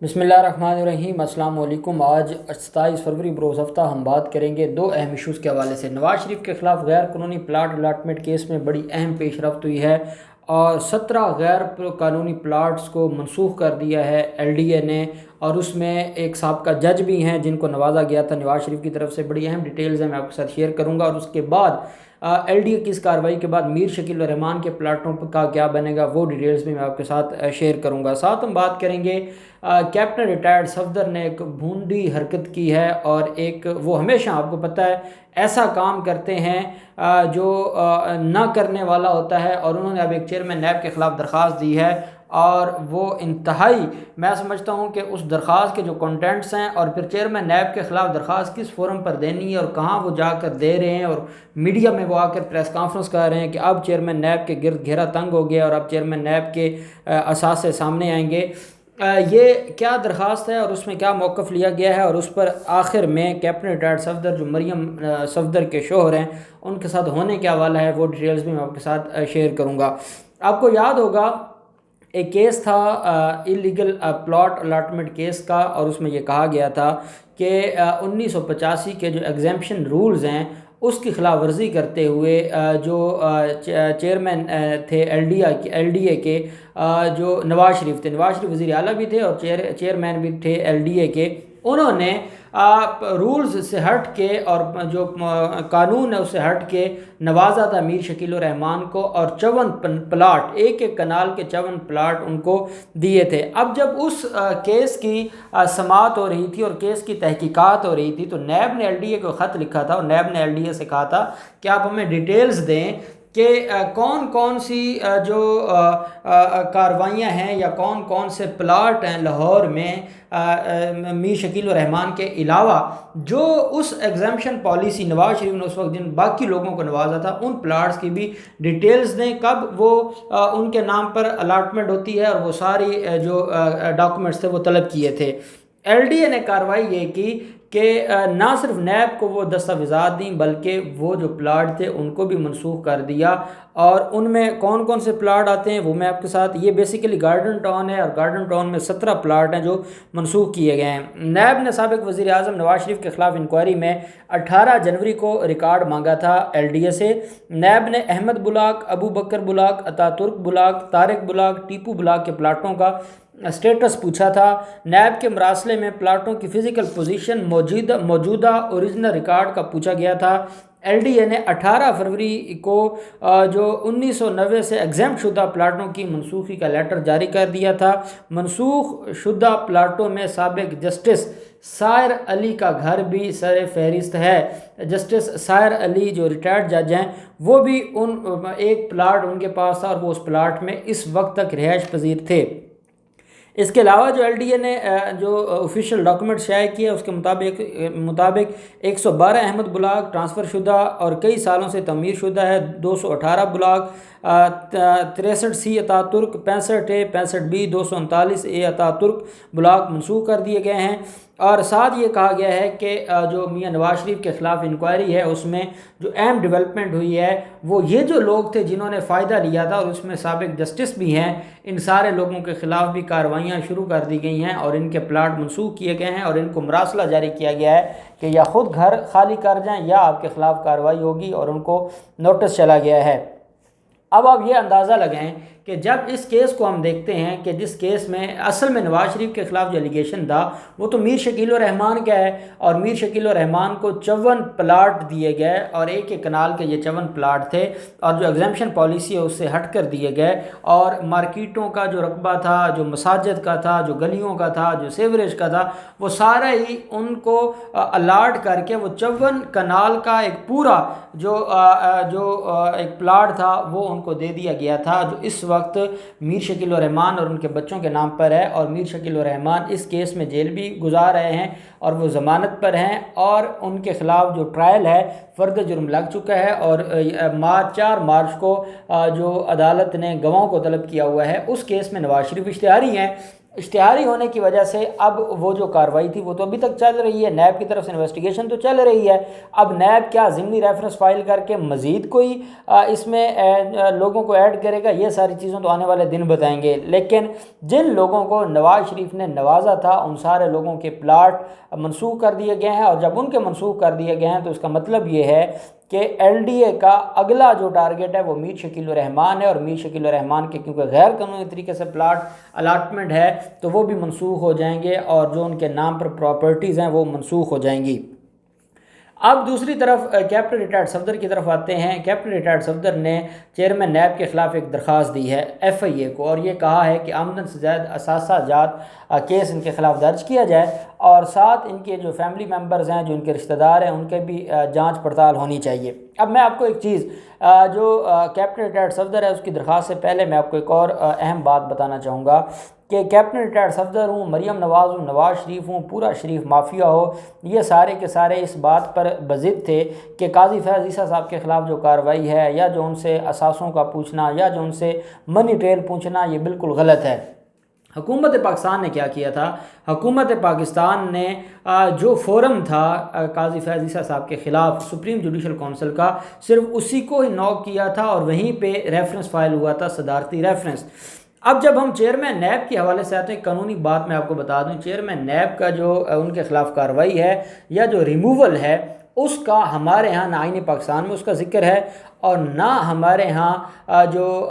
بسم اللہ الرحمن الرحیم۔ السلام علیکم۔ آج 27 فروری بروز ہفتہ ہم بات کریں گے دو اہم ایشوز کے حوالے سے۔ نواز شریف کے خلاف غیر قانونی پلاٹ الاٹمنٹ کیس میں بڑی اہم پیش رفت ہوئی ہے اور 17 غیر قانونی پلاٹس کو منسوخ کر دیا ہے ایل ڈی اے نے، اور اس میں ایک سابقہ جج بھی ہیں جن کو نوازا گیا تھا نواز شریف کی طرف سے۔ بڑی اہم ڈیٹیلز ہیں، میں آپ کے ساتھ شیئر کروں گا، اور اس کے بعد ایل ڈی اے کی اس کارروائی کے بعد میر شکیل الرحمان کے پلاٹوں کا کیا بنے گا، وہ ڈیٹیلز بھی میں آپ کے ساتھ شیئر کروں گا۔ ساتھ ہم بات کریں گے کیپٹن ریٹائرڈ صفدر نے ایک بھونڈی حرکت کی ہے، اور ایک وہ ہمیشہ آپ کو پتہ ہے ایسا کام کرتے ہیں جو نہ کرنے والا ہوتا ہے، اور انہوں نے اب ایک چیئرمین نیب کے خلاف درخواست دی ہے، اور وہ انتہائی میں سمجھتا ہوں کہ اس درخواست کے جو کنٹینٹس ہیں، اور پھر چیئرمین نیب کے خلاف درخواست کس فورم پر دینی ہے اور کہاں وہ جا کر دے رہے ہیں، اور میڈیا میں وہ آ کر پریس کانفرنس کر رہے ہیں کہ اب چیئرمین نیب کے گرد گھیرا تنگ ہو گیا اور اب چیئرمین نیب کے اثاثے سامنے آئیں گے۔ یہ کیا درخواست ہے اور اس میں کیا موقف لیا گیا ہے، اور اس پر آخر میں کیپٹن ریٹائرڈ صفدر جو مریم صفدر کے شوہر ہیں ان کے ساتھ ہونے کیا والا ہے، وہ ڈیٹیلز بھی میں آپ کے ساتھ شیئر کروں گا۔ آپ کو یاد ہوگا ایک کیس تھا اللیگل پلاٹ الاٹمنٹ کیس کا، اور اس میں یہ کہا گیا تھا کہ 1985 کے جو ایگزیمپشن رولز ہیں اس کی خلاف ورزی کرتے ہوئے جو چیئرمین تھے ایل ڈی اے کے، جو نواز شریف تھے، نواز شریف وزیر اعلیٰ بھی تھے اور چیئرمین بھی تھے ایل ڈی اے کے، انہوں نے رولز سے ہٹ کے اور جو قانون ہے اس سے ہٹ کے نوازا تھا میر شکیل الرحمان کو، اور 54 پلاٹ، ایک کنال کے 54 پلاٹ ان کو دیے تھے۔ اب جب اس کیس کی سماعت ہو رہی تھی اور کیس کی تحقیقات ہو رہی تھی، تو نیب نے ایل ڈی اے کو خط لکھا تھا، اور نیب نے ایل ڈی اے سے کہا تھا کہ آپ ہمیں ڈیٹیلز دیں کہ کون کون سی جو کاروائیاں ہیں یا کون کون سے پلاٹ ہیں لاہور میں میر شکیل الرحمان کے علاوہ جو اس ایگزیمپشن پالیسی نواز شریف نے اس وقت جن باقی لوگوں کو نوازا تھا، ان پلاٹس کی بھی ڈیٹیلز دیں، کب وہ ان کے نام پر الاٹمنٹ ہوتی ہے، اور وہ ساری جو ڈاکومنٹس تھے وہ طلب کیے تھے۔ ایل ڈی اے نے کارروائی یہ کی کہ نہ صرف نیب کو وہ دستاویزات دیں بلکہ وہ جو پلاٹ تھے ان کو بھی منسوخ کر دیا، اور ان میں کون کون سے پلاٹ آتے ہیں وہ میں آپ کے ساتھ، یہ بیسیکلی گارڈن ٹاؤن ہے، اور گارڈن ٹاؤن میں 17 پلاٹ ہیں جو منسوخ کیے گئے ہیں۔ نیب نے سابق وزیر اعظم نواز شریف کے خلاف انکوائری میں 18 جنوری کو ریکارڈ مانگا تھا ایل ڈی اے سے۔ نیب نے احمد بلاک، ابو بکر بلاک، عطا ترک block, Tariq block, Tipu block کے پلاٹوں کا اسٹیٹس پوچھا تھا۔ نیب کے مراسلے میں پلاٹوں کی فزیکل پوزیشن، موجودہ اوریجنل ریکارڈ کا پوچھا گیا تھا۔ ایل ڈی اے نے 18 فروری کو جو 1990 سے ایگزیمپٹ شدہ پلاٹوں کی منسوخی کا لیٹر جاری کر دیا تھا۔ منسوخ شدہ پلاٹوں میں سابق جسٹس سائر علی کا گھر بھی سر فہرست ہے۔ جسٹس سائر علی جو ریٹائرڈ جج ہیں، وہ بھی ایک پلاٹ ان کے پاس تھا، اور وہ اس پلاٹ میں اس وقت تک رہائش پذیر تھے۔ اس کے علاوہ جو ایل ڈی اے نے جو آفیشیل ڈاکومنٹ شائع کیا ہے اس کے مطابق 112 احمد بلاک ٹرانسفر شدہ اور کئی سالوں سے تعمیر شدہ ہے، 218 بلاک 63 سی عطا ترک، 65 اے، 65 بی، 239 اے عطا ترک بلاک منسوخ کر دیے گئے ہیں۔ اور ساتھ یہ کہا گیا ہے کہ جو میاں نواز شریف کے خلاف انکوائری ہے اس میں جو اہم ڈیولپمنٹ ہوئی ہے وہ یہ جو لوگ تھے جنہوں نے فائدہ لیا تھا، اور اس میں سابق جسٹس بھی ہیں، ان سارے لوگوں کے خلاف بھی کارروائیاں شروع کر دی گئی ہیں، اور ان کے پلاٹ منسوخ کیے گئے ہیں، اور ان کو مراسلہ جاری کیا گیا ہے کہ یا خود گھر خالی کر جائیں یا آپ کے خلاف کارروائی ہوگی، اور ان کو نوٹس چلا گیا ہے۔ اب آپ یہ اندازہ لگائیں کہ جب اس کیس کو ہم دیکھتے ہیں کہ جس کیس میں اصل میں نواز شریف کے خلاف جو الیگیشن تھا وہ تو میر شکیل الرحمان کا ہے، اور میر شکیل الرحمان کو 54 پلاٹ دیے گئے، اور ایک کنال کے یہ 54 پلاٹ تھے، اور جو ایگزیمپشن پالیسی ہے اس سے ہٹ کر دیے گئے، اور مارکیٹوں کا جو رقبہ تھا، جو مساجد کا تھا، جو گلیوں کا تھا، جو سیوریج کا تھا، وہ سارا ہی ان کو الاٹ کر کے وہ 54 کنال کا ایک پورا جو ایک پلاٹ تھا وہ ان کو دے دیا گیا تھا، جو اس وقت میر شکیل الرحمان اور ان کے بچوں کے نام پر ہے۔ اور میر شکیل الرحمان اس کیس میں جیل بھی گزار رہے ہیں، اور وہ ضمانت پر ہیں، اور ان کے خلاف جو ٹرائل ہے فرد جرم لگ چکا ہے، اور 4 مارچ کو جو عدالت نے گواہوں کو طلب کیا ہوا ہے اس کیس میں نواز شریف اشتہاری ہیں۔ اشتہاری ہونے کی وجہ سے اب وہ جو کارروائی تھی وہ تو ابھی تک چل رہی ہے، نیب کی طرف سے انویسٹیگیشن تو چل رہی ہے۔ اب نیب کیا ضمنی ریفرنس فائل کر کے مزید کوئی اس میں لوگوں کو ایڈ کرے گا، یہ ساری چیزیں تو آنے والے دن بتائیں گے۔ لیکن جن لوگوں کو نواز شریف نے نوازا تھا ان سارے لوگوں کے پلاٹ منسوخ کر دیے گئے ہیں، اور جب ان کے منسوخ کر دیے گئے ہیں تو اس کا مطلب یہ ہے کہ ایل ڈی اے کا اگلا جو ٹارگٹ ہے وہ میر شکیل الرحمان ہے، اور میر شکیل الرحمان کے کیونکہ غیر قانونی طریقے سے پلاٹ الاٹمنٹ ہے تو وہ بھی منسوخ ہو جائیں گے، اور جو ان کے نام پر پراپرٹیز ہیں وہ منسوخ ہو جائیں گی۔ اب دوسری طرف کیپٹن ریٹائرڈ صفدر کی طرف آتے ہیں۔ کیپٹن ریٹائرڈ صفدر نے چیئرمین نیب کے خلاف ایک درخواست دی ہے ایف آئی اے کو، اور یہ کہا ہے کہ آمدن سے زائد اثاثہ جات کیس ان کے خلاف درج کیا جائے، اور ساتھ ان کے جو فیملی ممبرز ہیں، جو ان کے رشتہ دار ہیں، ان کے بھی جانچ پڑتال ہونی چاہیے۔ اب میں آپ کو ایک چیز جو کیپٹن ریٹائرڈ صفدر ہے اس کی درخواست سے پہلے میں آپ کو ایک اور اہم بات بتانا چاہوں گا کہ کیپٹن ریٹائرڈ صفدر ہوں، مریم نواز ہوں، نواز شریف ہوں، پورا شریف مافیا ہو، یہ سارے کے سارے اس بات پر بضد تھے کہ قاضی فیاض عیسیٰ صاحب کے خلاف جو کارروائی ہے، یا جو ان سے اثاثوں کا پوچھنا، یا جو ان سے منی ٹریل پوچھنا، یہ بالکل غلط ہے۔ حکومت پاکستان نے کیا کیا تھا؟ حکومت پاکستان نے جو فورم تھا قاضی فیاض عیسیٰ صاحب کے خلاف سپریم جوڈیشل کونسل کا، صرف اسی کو ہی نوک کیا تھا، اور وہیں پہ ریفرنس فائل ہوا تھا، صدارتی ریفرنس۔ اب جب ہم چیئرمین نیب کے حوالے سے آتے ہیں، قانونی بات میں آپ کو بتا دوں، چیئرمین نیب کا جو ان کے خلاف کارروائی ہے یا جو ریموول ہے، اس کا ہمارے ہاں نہ آئین پاکستان میں اس کا ذکر ہے، اور نہ ہمارے ہاں جو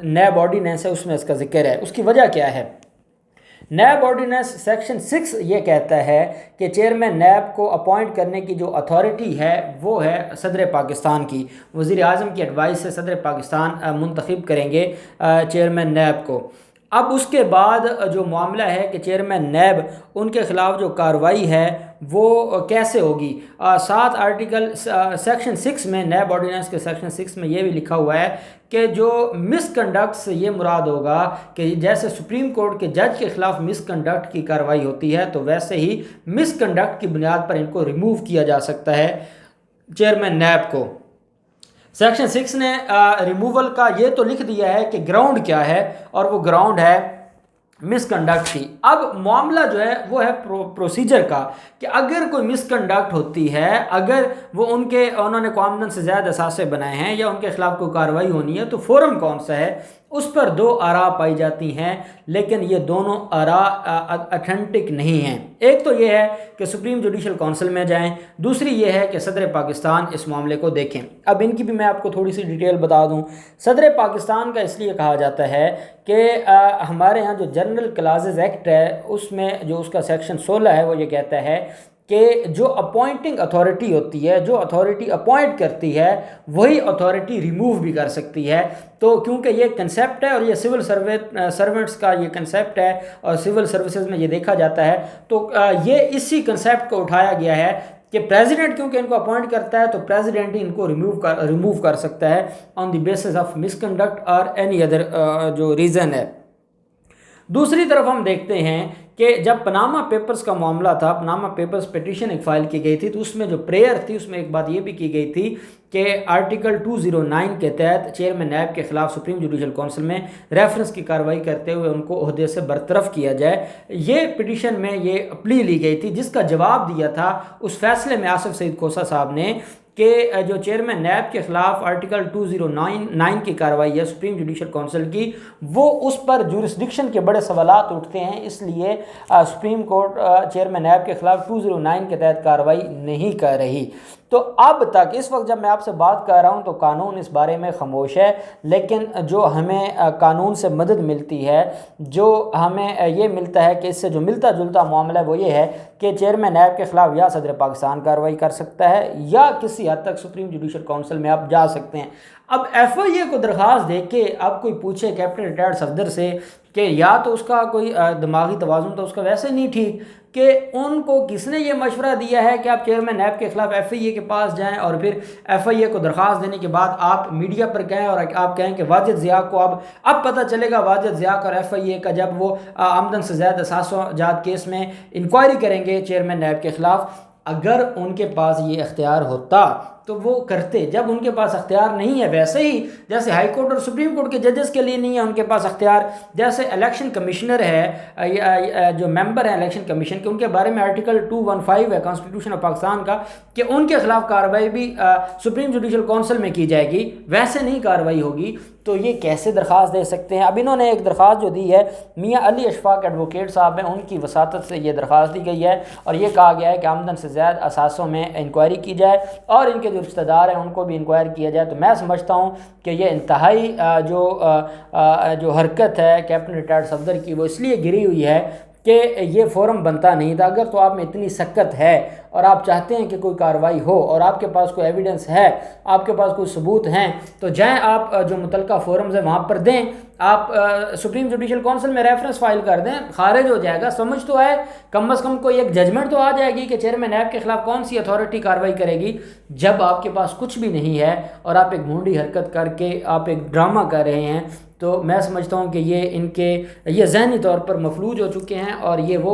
نیب آرڈیننس ہے اس میں اس کا ذکر ہے۔ اس کی وجہ کیا ہے؟ نیب آرڈیننس سیکشن 6 یہ کہتا ہے کہ چیئرمین نیب کو اپوائنٹ کرنے کی جو اتھارٹی ہے وہ ہے صدر پاکستان کی، وزیر اعظم کی ایڈوائس سے صدر پاکستان منتخب کریں گے چیئرمین نیب کو۔ اب اس کے بعد جو معاملہ ہے کہ چیئرمین نیب ان کے خلاف جو کارروائی ہے وہ کیسے ہوگی، 7 آرٹیکل سیکشن 6 میں، نیب آرڈیننس کے سیکشن 6 میں یہ بھی لکھا ہوا ہے کہ جو مس کنڈکٹ سے یہ مراد ہوگا کہ جیسے سپریم کورٹ کے جج کے خلاف مس کنڈکٹ کی کارروائی ہوتی ہے تو ویسے ہی مس کنڈکٹ کی بنیاد پر ان کو ریموو کیا جا سکتا ہے چیئرمین نیب کو۔ سیکشن 6 نے ریموول کا یہ تو لکھ دیا ہے کہ گراؤنڈ کیا ہے، اور وہ گراؤنڈ ہے مس کنڈکٹ کی۔ اب معاملہ جو ہے وہ ہے پروسیجر کا، کہ اگر کوئی مس کنڈکٹ ہوتی ہے، اگر وہ انہوں نے آمدن سے زیادہ اثاثے بنائے ہیں یا ان کے خلاف کوئی کارروائی ہونی ہے، تو فورم کون سا ہے؟ اس پر 2 آراء پائی جاتی ہیں، لیکن یہ دونوں آراء اتھینٹک نہیں ہیں۔ ایک تو یہ ہے کہ سپریم جوڈیشل کونسل میں جائیں، دوسری یہ ہے کہ صدر پاکستان اس معاملے کو دیکھیں۔ اب ان کی بھی میں آپ کو تھوڑی سی ڈیٹیل بتا دوں۔ صدر پاکستان کا اس لیے کہا جاتا ہے کہ ہمارے ہاں جو جنرل کلازز ایکٹ ہے اس میں جو اس کا سیکشن 16 ہے وہ یہ کہتا ہے کہ جو اپوائنٹنگ اتھارٹی ہوتی ہے، جو اتھارٹی اپوائنٹ کرتی ہے وہی اتھارٹی ریموو بھی کر سکتی ہے۔ تو کیونکہ یہ کنسیپٹ ہے اور یہ سول سرونٹس کا یہ کنسیپٹ ہے اور سول سروسز میں یہ دیکھا جاتا ہے، تو یہ اسی کنسیپٹ کو اٹھایا گیا ہے کہ پریزیڈنٹ کیونکہ ان کو اپوائنٹ کرتا ہے تو پریزیڈنٹ ہی ان کو ریموو کر سکتا ہے on the basis of misconduct اور اینی ادر جو ریزن ہے۔ دوسری طرف ہم دیکھتے ہیں کہ جب پناما پیپرز کا معاملہ تھا، پناما پیپرز پیٹیشن ایک فائل کی گئی تھی، تو اس میں جو پریئر تھی اس میں ایک بات یہ بھی کی گئی تھی کہ آرٹیکل 209 کے تحت چیئرمین نیب کے خلاف سپریم جوڈیشل کونسل میں ریفرنس کی کارروائی کرتے ہوئے ان کو عہدے سے برطرف کیا جائے۔ یہ پیٹیشن میں یہ پلی لی گئی تھی، جس کا جواب دیا تھا اس فیصلے میں آصف سعید کوسہ صاحب نے کہ جو چیئرمین نیب کے خلاف آرٹیکل 209 کی کارروائی ہے سپریم جوڈیشل کونسل کی، وہ اس پر جورسڈکشن کے بڑے سوالات اٹھتے ہیں، اس لیے سپریم کورٹ چیئرمین نیب کے خلاف 209 کے تحت کارروائی نہیں کر رہی۔ تو اب تک اس وقت جب میں آپ سے بات کر رہا ہوں تو قانون اس بارے میں خاموش ہے، لیکن جو ہمیں قانون سے مدد ملتی ہے، جو ہمیں یہ ملتا ہے کہ اس سے جو ملتا جلتا معاملہ ہے وہ یہ ہے کہ چیئرمین نیب کے خلاف یا صدر پاکستان کارروائی کر سکتا ہے یا کسی حد تک سپریم جوڈیشل کونسل میں آپ جا سکتے ہیں۔ اب ایف آئی اے کو درخواست دے کے اب کوئی پوچھے کیپٹن ریٹائرڈ صفدر سے کہ یا تو اس کا کوئی دماغی توازن تو اس کا ویسے نہیں ٹھیک، کہ ان کو کس نے یہ مشورہ دیا ہے کہ آپ چیئرمین نیب کے خلاف ایف آئی اے کے پاس جائیں اور پھر ایف آئی اے کو درخواست دینے کے بعد آپ میڈیا پر کہیں اور آپ کہیں کہ واجد ضیاء کو اب پتہ چلے گا واجد ضیاء اور ایف آئی اے کا جب وہ آمدن سے زیادہ اثاثہ جات کیس میں انکوائری کریں گے چیئرمین نیب کے خلاف۔ اگر ان کے پاس یہ اختیار ہوتا تو وہ کرتے. جب ان کے پاس اختیار نہیں ہے، ویسے ہی جیسے ہائی کورٹ اور سپریم کورٹ کے ججز کے لیے نہیں ہے ان کے پاس اختیار، جیسے الیکشن کمشنر ہے، جو ممبر ہیں الیکشن کمیشن کے، ان کے بارے میں آرٹیکل 215 ہے کانسٹیٹیوشن آف پاکستان کا کہ ان کے خلاف کارروائی بھی سپریم جوڈیشل کونسل میں کی جائے گی، ویسے نہیں کارروائی ہوگی. تو یہ کیسے درخواست دے سکتے ہیں؟ اب انہوں نے ایک درخواست جو دی ہے، میاں علی اشفاق ایڈوکیٹ صاحب ہیں، ان کی وساطت سے یہ درخواست دی گئی ہے، اور یہ کہا گیا ہے کہ آمدن سے زائد اثاثوں میں انکوائری کی جائے اور ان کے جو رشتہ دار ہیں ان کو بھی انکوائر کیا جائے. تو میں سمجھتا ہوں کہ یہ انتہائی جو حرکت ہے کیپٹن ریٹائرڈ صفدر کی، وہ اس لیے گری ہوئی ہے کہ یہ فورم بنتا نہیں تھا. اگر تو آپ میں اتنی سکت ہے اور آپ چاہتے ہیں کہ کوئی کارروائی ہو اور آپ کے پاس کوئی ایویڈنس ہے، آپ کے پاس کوئی ثبوت ہیں، تو جائیں آپ جو متعلقہ فورمز ہیں وہاں پر دیں. آپ سپریم جوڈیشل کونسل میں ریفرنس فائل کر دیں، خارج ہو جائے گا. سمجھ تو آئے، کم از کم کوئی ایک ججمنٹ تو آ جائے گی کہ چیئرمین نیب کے خلاف کون سی اتھارٹی کارروائی کرے گی. جب آپ کے پاس کچھ بھی نہیں ہے اور آپ ایک بھونڈی حرکت کر کے آپ ایک ڈرامہ کر رہے ہیں، تو میں سمجھتا ہوں کہ یہ ذہنی طور پر مفلوج ہو چکے ہیں اور یہ وہ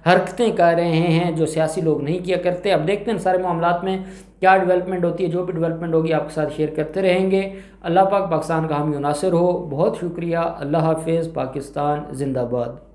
حرکتیں کر رہے ہیں جو سیاسی لوگ نہیں کیا کرتے. اب دیکھتے ہیں سارے معاملات میں کیا ڈیولپمنٹ ہوتی ہے. جو بھی ڈیولپمنٹ ہوگی آپ کے ساتھ شیئر کرتے رہیں گے. اللہ پاک پاکستان کا حامی و ناصر ہو. بہت شکریہ. اللہ حافظ. پاکستان زندہ باد.